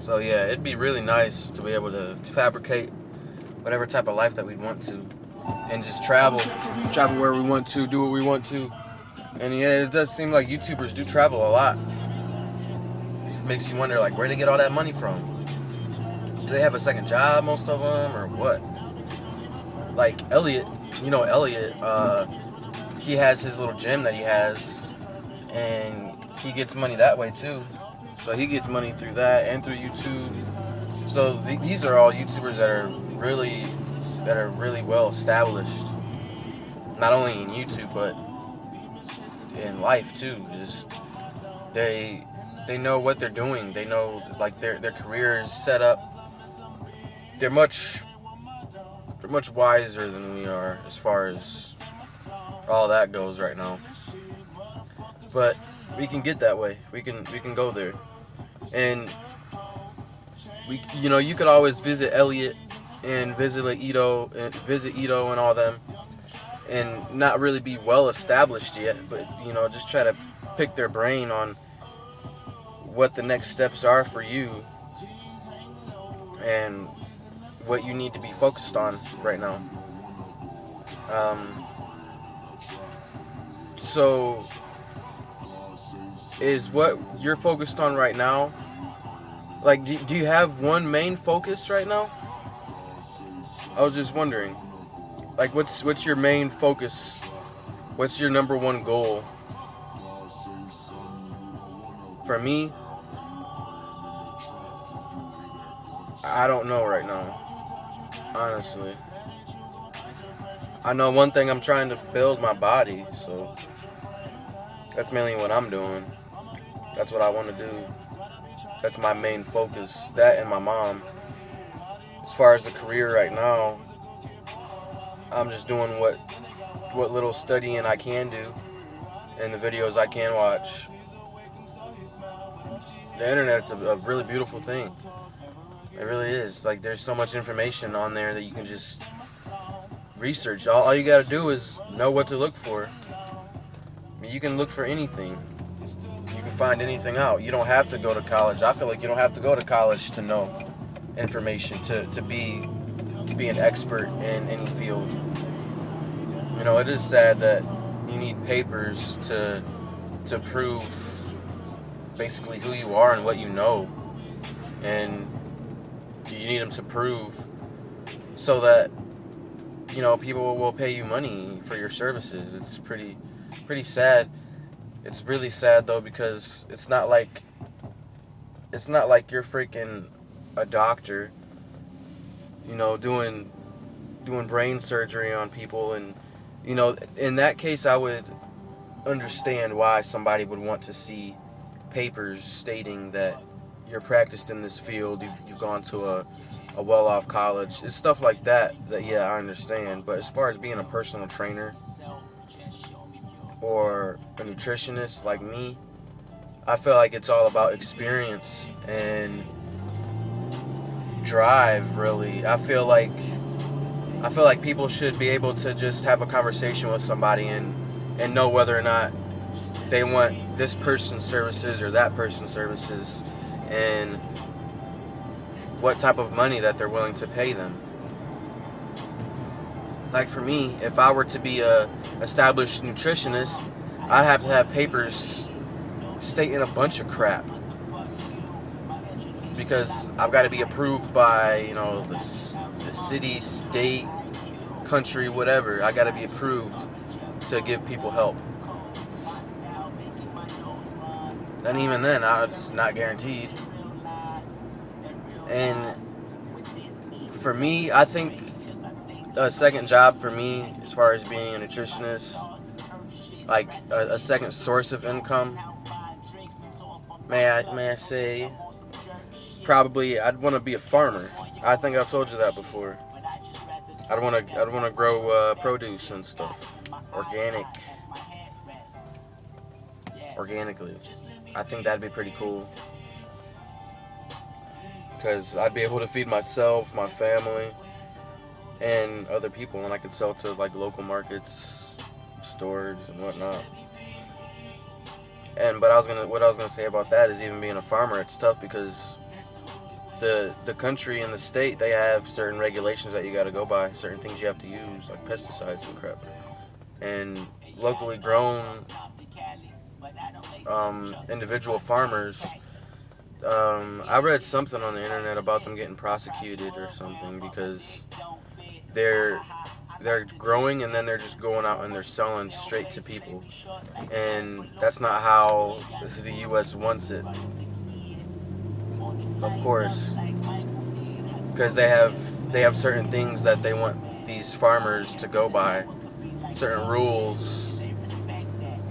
So yeah, it'd be really nice to be able to fabricate whatever type of life that we want to, and just travel where we want to, do what we want to. And yeah, it does seem like YouTubers do travel a lot. It makes you wonder, like, where they get all that money from? Do they have a second job, most of them, or what? Like Elliot, he has his little gym that he has, and he gets money that way too. So he gets money through that and through YouTube. So these are all YouTubers that are really well established, not only in YouTube but in life too. Just they know what they're doing. They know, like, their career is set up. They're much wiser than we are as far as all that goes right now. But we can get that way. We can go there. And you could always visit Elliot and visit Ito and all them, and not really be well established yet, but just try to pick their brain on what the next steps are for you and what you need to be focused on right now. So is what you're focused on right now, like, do you have one main focus right now? I was just wondering, like, what's your main focus? What's your number one goal? For me, I don't know right now, honestly. I know one thing, I'm trying to build my body, so that's mainly what I'm doing. That's what I want to do. That's my main focus, that and my mom. As far as the career right now, I'm just doing what little studying I can do and the videos I can watch. The internet's a really beautiful thing. It really is. Like, there's so much information on there that you can just research. All you gotta do is know what to look for. I mean, you can look for anything. You can find anything out. You don't have to go to college. I feel like you don't have to go to college to know information, to be an expert in any field. It is sad that you need papers to prove basically who you are and what you know, and you need them to prove so that people will pay you money for your services. It's pretty sad. It's really sad though, because it's not like you're freaking a doctor, doing brain surgery on people, and in that case I would understand why somebody would want to see papers stating that you're practiced in this field, you've gone to a well-off college. It's stuff like that yeah, I understand. But as far as being a personal trainer or a nutritionist like me, I feel like it's all about experience and drive, really. I feel like people should be able to just have a conversation with somebody and know whether or not they want this person's services or that person's services, and what type of money that they're willing to pay them. Like, for me, if I were to be a established nutritionist, I'd have to have papers stating a bunch of crap, because I've got to be approved by the city, state, country, whatever. I got to be approved to give people help. And even then, it's not guaranteed. And for me, I think a second job for me, as far as being a nutritionist, like a second source of income, may I say, probably I'd want to be a farmer. I think I've told you that before. I'd want to grow produce and stuff, organically. I think that'd be pretty cool, because I'd be able to feed myself, my family, and other people, and I could sell to like local markets, stores, and whatnot. But what I was gonna say about that is, even being a farmer, it's tough because the country and the state, they have certain regulations that you got to go by, certain things you have to use, like pesticides and crap. And locally grown individual farmers, I read something on the internet about them getting prosecuted or something because they're growing and then they're just going out and they're selling straight to people, and that's not how the U.S. wants it, of course, because they have certain things that they want these farmers to go by, certain rules,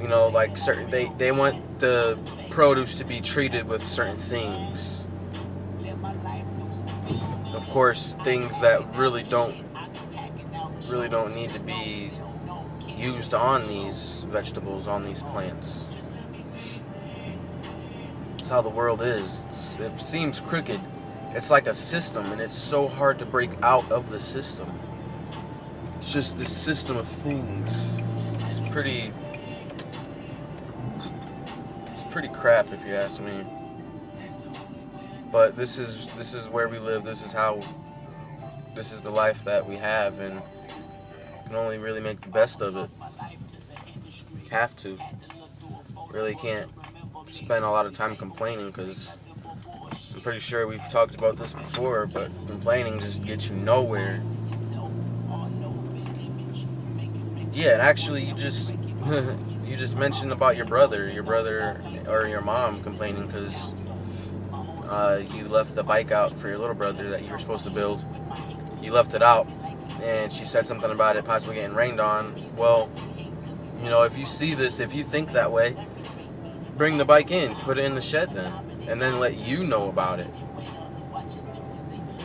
you know, like certain they want the produce to be treated with certain things, of course, things that really don't need to be used on these vegetables, on these plants. It's how the world is. It seems crooked. It's like a system, and it's so hard to break out of the system. It's just this system of things. It's pretty crap, if you ask me. But this is where we live. This is the life that we have, and can only really make the best of it. Have to. Really can't spend a lot of time complaining, because I'm pretty sure we've talked about this before, but complaining just gets you nowhere. Yeah, and actually you just you just mentioned about your brother or your mom complaining because you left the bike out for your little brother that you were supposed to build. You left it out, and she said something about it possibly getting rained on. Well, you know, if you see this, if you think that way, bring the bike in, put it in the shed then, and then let you know about it.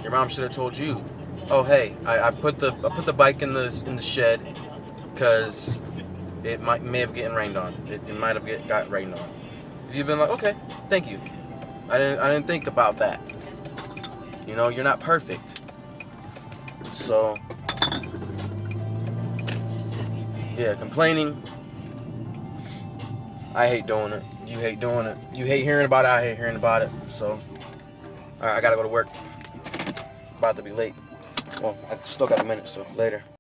Your mom should have told you, oh hey, I put the bike in the shed because it may have gotten rained on. It might have got rained on. You've been like, okay, thank you. I didn't think about that. You know, you're not perfect. So yeah, complaining, I hate doing it. You hate doing it. You hate hearing about it. I hate hearing about it. So, alright, I gotta go to work. About to be late. Well, I still got a minute, so later.